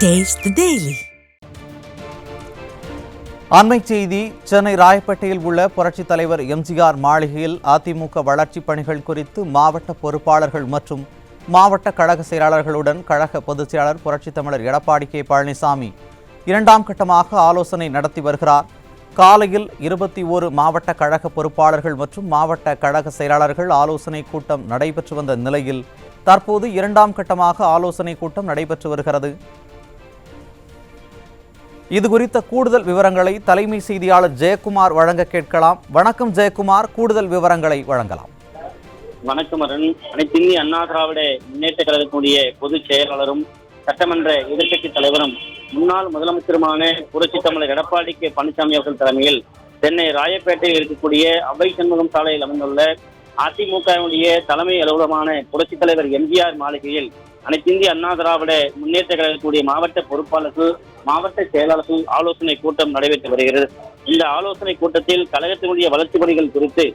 Taste the Daily. அண்மை செய்தி. சென்னை ராயப்பேட்டையில் உள்ள புரட்சித் தலைவர் எம்ஜிஆர் மாளிகையில் அதிமுக வளர்ச்சிப் பணிகள் குறித்து மாவட்ட பொறுப்பாளர்கள் மற்றும் மாவட்ட கழக செயலாளர்களுடன் கழக பொதுச் செயலாளர் புரட்சித் தமிழர் எடப்பாடி கே பழனிசாமி இரண்டாம் கட்டமாக ஆலோசனை நடத்தி வருகிறார். காலையில் 21 மாவட்ட கழக பொறுப்பாளர்கள் மற்றும் மாவட்ட கழக செயலாளர்கள் ஆலோசனை கூட்டம் நடைபெற்று வந்த நிலையில் தற்போது இரண்டாம் கட்டமாக ஆலோசனை கூட்டம் நடைபெற்று வருகிறது. இது குறித்த கூடுதல் விவரங்களை தலைமை செய்தியாளர் ஜெயக்குமார் வழங்க கேட்கலாம். வணக்கம் ஜெயக்குமார், கூடுதல் விவரங்களை வழங்கலாம். வணக்கம் அருண். அனைத்து இந்திய அண்ணா திராவிட முன்னேற்ற கழகத்தினுடைய பொதுச் செயலாளரும் சட்டமன்ற எதிர்க்கட்சி தலைவரும் முன்னாள் முதலமைச்சருமான புரட்சித் தமிழர் எடப்பாடி கே பழனிசாமி அவர்கள் தலைமையில் சென்னை ராயப்பேட்டையில் இருக்கக்கூடிய அவை சண்முகம் சாலையில் அமைந்துள்ள அதிமுகவுடைய தலைமை அலுவலகமான புரட்சித் தலைவர் எம்ஜிஆர் மாளிகையில் அனைத்து இந்திய அண்ணா திராவிட முன்னேற்ற கழகத்துடைய மாவட்ட பொறுப்பாளர்கள் மாவட்ட செயலாளர்கள் ஆலோசனை கூட்டம் நடைபெற்று வருகிறது. இந்த ஆலோசனை கூட்டத்தில் கழகத்தினுடைய வளர்ச்சிப் பணிகள் குறித்து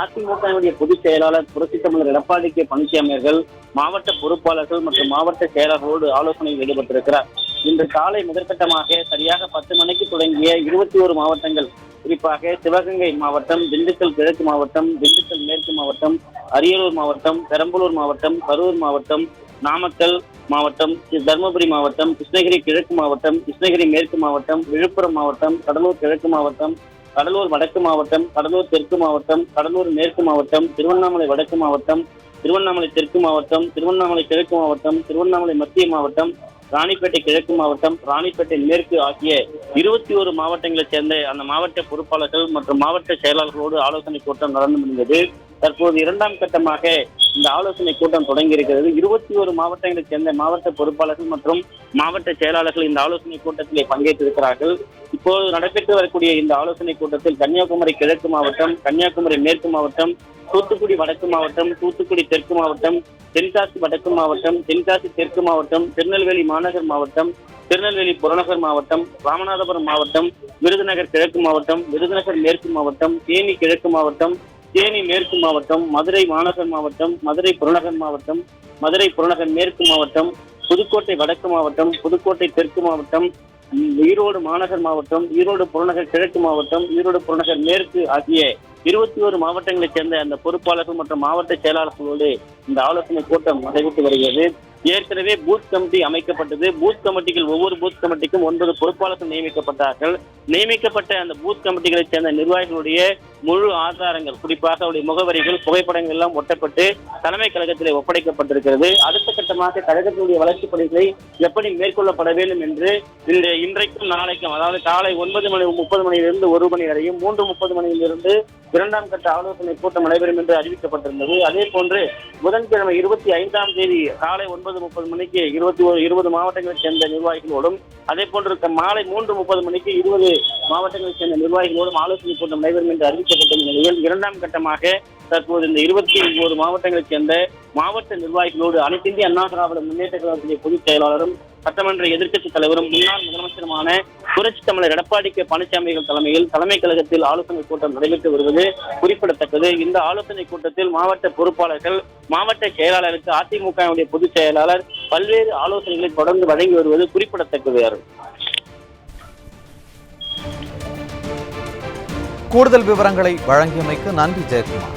அதிமுகவுடைய பொதுச் செயலாளர் புரட்சித் தமிழர் எடப்பாடி கே பழனிசாமி அவர்கள் மாவட்ட பொறுப்பாளர்கள் மற்றும் மாவட்ட செயலாளர்களோடு ஆலோசனையில் ஈடுபட்டிருக்கிறார். இன்று காலை முதற்கட்டமாக சரியாக 10 மணிக்கு தொடங்கிய 21 மாவட்டங்கள், குறிப்பாக சிவகங்கை மாவட்டம், திண்டுக்கல் கிழக்கு மாவட்டம், திண்டுக்கல் மேற்கு மாவட்டம், அரியலூர் மாவட்டம், பெரம்பலூர் மாவட்டம், கரூர் மாவட்டம், நாமக்கல் மாவட்டம், தருமபுரி மாவட்டம், கிருஷ்ணகிரி கிழக்கு மாவட்டம், கிருஷ்ணகிரி மேற்கு மாவட்டம், விழுப்புரம் மாவட்டம், கடலூர் கிழக்கு மாவட்டம், கடலூர் வடக்கு மாவட்டம், கடலூர் தெற்கு மாவட்டம், கடலூர் மேற்கு மாவட்டம், திருவண்ணாமலை வடக்கு மாவட்டம், திருவண்ணாமலை தெற்கு மாவட்டம், திருவண்ணாமலை கிழக்கு மாவட்டம், திருவண்ணாமலை மத்திய மாவட்டம், ராணிப்பேட்டை கிழக்கு மாவட்டம், ராணிப்பேட்டை மேற்கு ஆகிய 21 மாவட்டங்களைச் சேர்ந்த அந்த மாவட்ட பொறுப்பாளர்கள் மற்றும் மாவட்ட செயலாளர்களோடு ஆலோசனை கூட்டம் நடந்து முடிந்தது. தற்போது இரண்டாம் கட்டமாக இந்த ஆலோசனை கூட்டம் தொடங்கி இருக்கிறது. 21 மாவட்டங்களைச் சேர்ந்த மாவட்ட பொறுப்பாளர்கள் மற்றும் மாவட்ட செயலாளர்கள் இந்த ஆலோசனை கூட்டத்திலே பங்கேற்றிருக்கிறார்கள். இப்போது நடைபெற்று வரக்கூடிய இந்த ஆலோசனை கூட்டத்தில் கன்னியாகுமரி கிழக்கு மாவட்டம், கன்னியாகுமரி மேற்கு மாவட்டம், தூத்துக்குடி வடக்கு மாவட்டம், தூத்துக்குடி தெற்கு மாவட்டம், தென்காசி வடக்கு மாவட்டம், தென்காசி தெற்கு மாவட்டம், திருநெல்வேலி மாநகர் மாவட்டம், திருநெல்வேலி புறநகர் மாவட்டம், ராமநாதபுரம் மாவட்டம், விருதுநகர் கிழக்கு மாவட்டம், விருதுநகர் மேற்கு மாவட்டம், தேனி கிழக்கு மாவட்டம், தேனி மேற்கு மாவட்டம், மதுரை மாநகர் மாவட்டம், மதுரை புறநகர் மாவட்டம், மதுரை புறநகர் மேற்கு மாவட்டம், புதுக்கோட்டை வடக்கு மாவட்டம், புதுக்கோட்டை தெற்கு மாவட்டம், ஈரோடு மாநகர் மாவட்டம், ஈரோடு புறநகர் கிழக்கு மாவட்டம், ஈரோடு புறநகர் மேற்கு ஆகிய 21 மாவட்டங்களைச் சேர்ந்த அந்த பொறுப்பாளர்கள் மற்றும் மாவட்ட செயலாளர்களோடு இந்த ஆலோசனை கூட்டம் நடைபெற்று வருகிறது. ஏற்கனவே பூத் கமிட்டி அமைக்கப்பட்டது. பூத் கமிட்டிகள் ஒவ்வொரு பூத் கமிட்டிக்கும் 9 பொறுப்பாளர்கள் நியமிக்கப்பட்டார்கள். நியமிக்கப்பட்ட அந்த பூத் கமிட்டிகளைச் சேர்ந்த நிர்வாகிகளுடைய முழு ஆதாரங்கள், குறிப்பாக அவருடைய முகவரிகள், புகைப்படங்கள் எல்லாம் ஒட்டப்பட்டு தலைமை கழகத்திலே ஒப்படைக்கப்பட்டிருக்கிறது. அடுத்த கட்டமாக கழகத்தினுடைய வளர்ச்சிப் பணிகளை எப்படி மேற்கொள்ளப்பட வேண்டும் என்று இன்றைக்கும் நாளைக்கும், அதாவது காலை 9:30 மணியிலிருந்து 1 மணி வரையும், 3:30 மணியிலிருந்து இரண்டாம் கட்ட ஆலோசனை கூட்டம் நடைபெறும் என்று அறிவிக்கப்பட்டிருந்தது. அதே போன்று புதன்கிழமை 25ஆம் தேதி காலை 9:30 மணிக்கு 20 மாவட்டங்களைச் சேர்ந்த நிர்வாகிகளோடும், அதே போன்று மாலை 3:30 மணிக்கு 20 மாவட்டங்களைச் சேர்ந்த நிர்வாகிகளோடும் ஆலோசனை கூட்டம் நடைபெறும் என்று அறிவிக்கப்பட்ட நிலையில் இரண்டாம் கட்டமாக தற்போது இந்த 21 மாவட்டங்களைச் சேர்ந்த மாவட்ட நிர்வாகிகளோடு அனைத்து இந்திய அண்ணா திராவிட முன்னேற்ற கழகத்தினுடைய பொதுச் செயலாளரும் சட்டமன்ற எதிர்க்கட்சி தலைவரும் முன்னாள் முதலமைச்சருமான புரட்சித் தமிழர் எடப்பாடி கே பழனிசாமி தலைமையில் தலைமை கழகத்தில் ஆலோசனை கூட்டம் நடைபெற்று வருவது குறிப்பிடத்தக்கது. இந்த ஆலோசனை கூட்டத்தில் மாவட்ட பொறுப்பாளர்கள், மாவட்ட செயலாளருக்கு அதிமுகவுடைய பொதுச் செயலாளர் பல்வேறு ஆலோசனைகளை தொடர்ந்து வழங்கி வருவது குறிப்பிடத்தக்கது. கூடுதல் விவரங்களை வழங்கியமைக்கு நன்றி ஜெயக்குமார்.